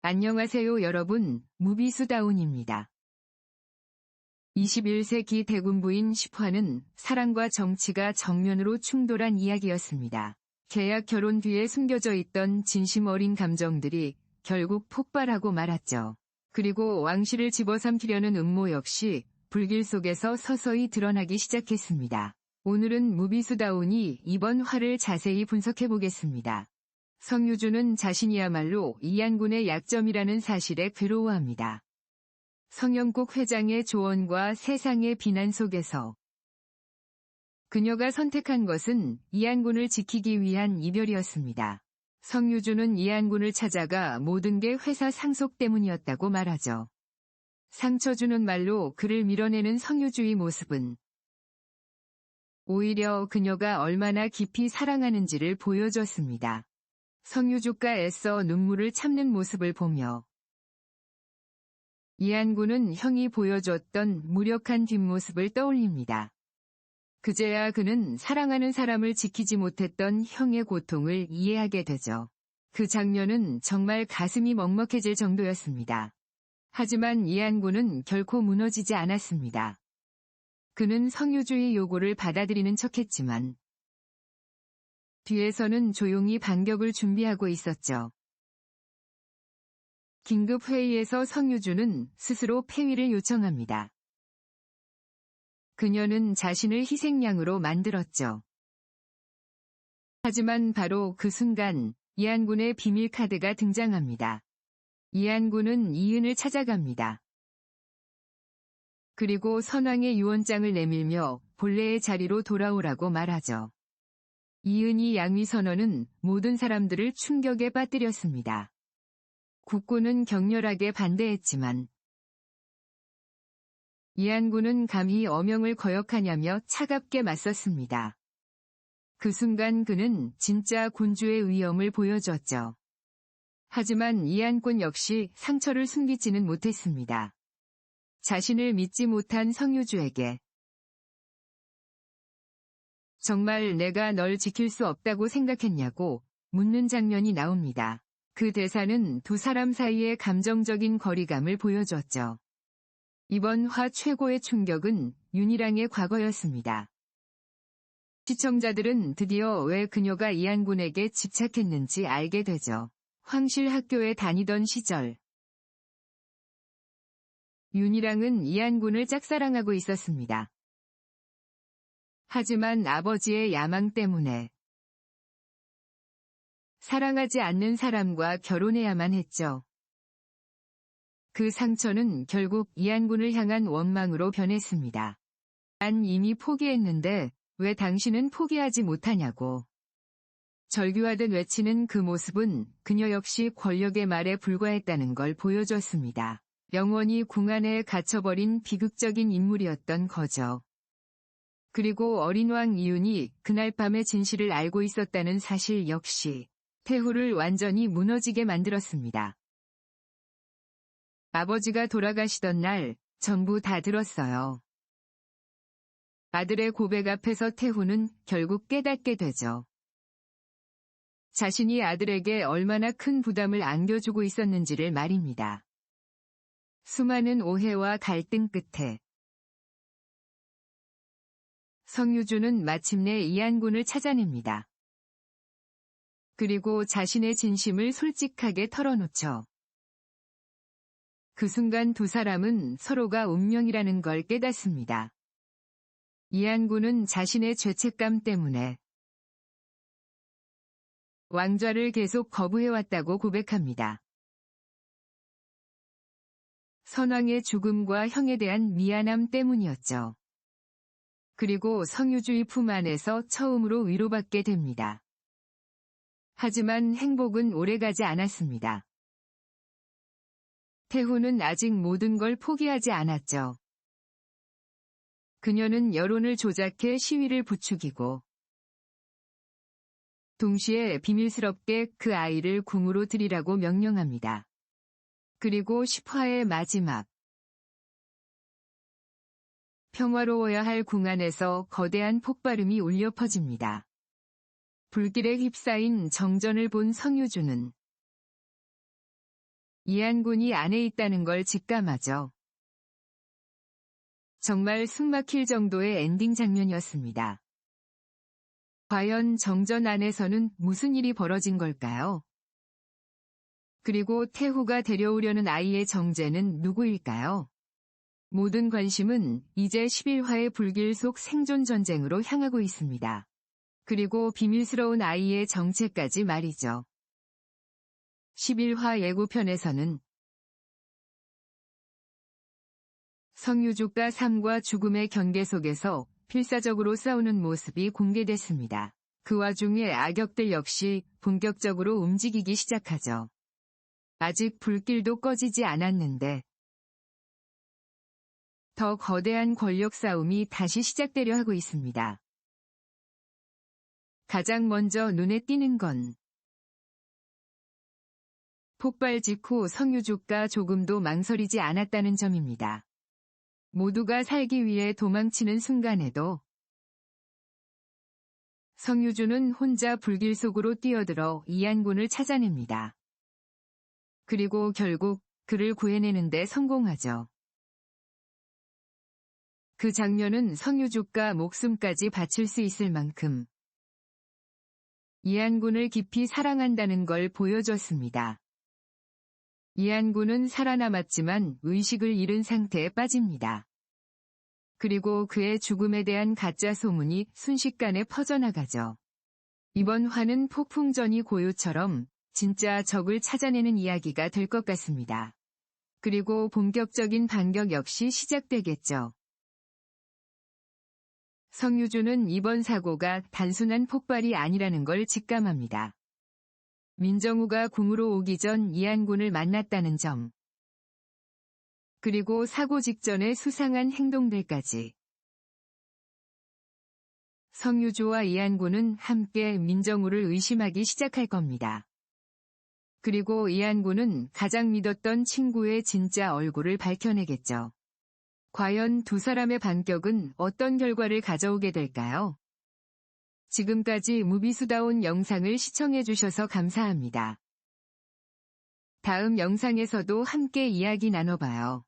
안녕하세요 여러분, 무비수다운입니다. 21세기 대군부인 10화는 사랑과 정치가 정면으로 충돌한 이야기였습니다. 계약 결혼 뒤에 숨겨져 있던 진심 어린 감정들이 결국 폭발하고 말았죠. 그리고 왕실을 집어삼키려는 음모 역시 불길 속에서 서서히 드러나기 시작했습니다. 오늘은 무비수다운이 이번 화를 자세히 분석해보겠습니다. 성유주는 자신이야말로 이안군의 약점이라는 사실에 괴로워합니다. 성영국 회장의 조언과 세상의 비난 속에서 그녀가 선택한 것은 이안군을 지키기 위한 이별이었습니다. 성유주는 이안군을 찾아가 모든 게 회사 상속 때문이었다고 말하죠. 상처 주는 말로 그를 밀어내는 성유주의 모습은 오히려 그녀가 얼마나 깊이 사랑하는지를 보여줬습니다. 성유주가 애써 눈물을 참는 모습을 보며 이안군은 형이 보여줬던 무력한 뒷모습을 떠올립니다. 그제야 그는 사랑하는 사람을 지키지 못했던 형의 고통을 이해하게 되죠. 그 장면은 정말 가슴이 먹먹해질 정도였습니다. 하지만 이안군은 결코 무너지지 않았습니다. 그는 성유주의 요구를 받아들이는 척했지만 뒤에서는 조용히 반격을 준비하고 있었죠. 긴급 회의에서 성유주는 스스로 폐위를 요청합니다. 그녀는 자신을 희생양으로 만들었죠. 하지만 바로 그 순간 이안군의 비밀 카드가 등장합니다. 이안군은 이은을 찾아갑니다. 그리고 선왕의 유언장을 내밀며 본래의 자리로 돌아오라고 말하죠. 이은이 양위 선언은 모든 사람들을 충격에 빠뜨렸습니다. 국군은 격렬하게 반대했지만 이안군은 감히 어명을 거역하냐며 차갑게 맞섰습니다. 그 순간 그는 진짜 군주의 위엄을 보여줬죠. 하지만 이안군 역시 상처를 숨기지는 못했습니다. 자신을 믿지 못한 성유주에게 정말 내가 널 지킬 수 없다고 생각했냐고 묻는 장면이 나옵니다. 그 대사는 두 사람 사이의 감정적인 거리감을 보여줬죠. 이번 화 최고의 충격은 윤희랑의 과거였습니다. 시청자들은 드디어 왜 그녀가 이안군에게 집착했는지 알게 되죠. 황실 학교에 다니던 시절 윤희랑은 이안군을 짝사랑하고 있었습니다. 하지만 아버지의 야망 때문에 사랑하지 않는 사람과 결혼해야만 했죠. 그 상처는 결국 이안군을 향한 원망으로 변했습니다. 난 이미 포기했는데 왜 당신은 포기하지 못하냐고. 절규하듯 외치는 그 모습은 그녀 역시 권력의 말에 불과했다는 걸 보여줬습니다. 영원히 궁 안에 갇혀버린 비극적인 인물이었던 거죠. 그리고 어린 왕 이윤이 그날 밤의 진실을 알고 있었다는 사실 역시 태후를 완전히 무너지게 만들었습니다. 아버지가 돌아가시던 날 전부 다 들었어요. 아들의 고백 앞에서 태후는 결국 깨닫게 되죠. 자신이 아들에게 얼마나 큰 부담을 안겨주고 있었는지를 말입니다. 수많은 오해와 갈등 끝에 성유주는 마침내 이안군을 찾아냅니다. 그리고 자신의 진심을 솔직하게 털어놓죠. 그 순간 두 사람은 서로가 운명이라는 걸 깨닫습니다. 이안군은 자신의 죄책감 때문에 왕좌를 계속 거부해왔다고 고백합니다. 선왕의 죽음과 형에 대한 미안함 때문이었죠. 그리고 성유주의 품 안에서 처음으로 위로받게 됩니다. 하지만 행복은 오래가지 않았습니다. 태후는 아직 모든 걸 포기하지 않았죠. 그녀는 여론을 조작해 시위를 부추기고 동시에 비밀스럽게 그 아이를 궁으로 들이라고 명령합니다. 그리고 10화의 마지막 평화로워야 할 궁 안에서 거대한 폭발음이 울려 퍼집니다. 불길에 휩싸인 정전을 본 성유주는 이한군이 안에 있다는 걸 직감하죠. 정말 숨막힐 정도의 엔딩 장면이었습니다. 과연 정전 안에서는 무슨 일이 벌어진 걸까요? 그리고 태호가 데려오려는 아이의 정체는 누구일까요? 모든 관심은 이제 11화의 불길 속 생존 전쟁으로 향하고 있습니다. 그리고 비밀스러운 아이의 정체까지 말이죠. 11화 예고편에서는 성유족과 삶과 죽음의 경계 속에서 필사적으로 싸우는 모습이 공개됐습니다. 그 와중에 악역들 역시 본격적으로 움직이기 시작하죠. 아직 불길도 꺼지지 않았는데 더 거대한 권력 싸움이 다시 시작되려 하고 있습니다. 가장 먼저 눈에 띄는 건 폭발 직후 성유족가 조금도 망설이지 않았다는 점입니다. 모두가 살기 위해 도망치는 순간에도 성유주는 혼자 불길 속으로 뛰어들어 이한군을 찾아냅니다. 그리고 결국 그를 구해내는 데 성공하죠. 그 장면은 성유족가 목숨까지 바칠 수 있을 만큼 이한군을 깊이 사랑한다는 걸 보여줬습니다. 이한군은 살아남았지만 의식을 잃은 상태에 빠집니다. 그리고 그의 죽음에 대한 가짜 소문이 순식간에 퍼져나가죠. 이번 화는 폭풍전이 고요처럼 진짜 적을 찾아내는 이야기가 될 것 같습니다. 그리고 본격적인 반격 역시 시작되겠죠. 성유주는 이번 사고가 단순한 폭발이 아니라는 걸 직감합니다. 민정우가 궁으로 오기 전 이한군을 만났다는 점. 그리고 사고 직전의 수상한 행동들까지. 성유주와 이한군은 함께 민정우를 의심하기 시작할 겁니다. 그리고 이한군은 가장 믿었던 친구의 진짜 얼굴을 밝혀내겠죠. 과연 두 사람의 반격은 어떤 결과를 가져오게 될까요? 지금까지 무비수다운 영상을 시청해주셔서 감사합니다. 다음 영상에서도 함께 이야기 나눠봐요.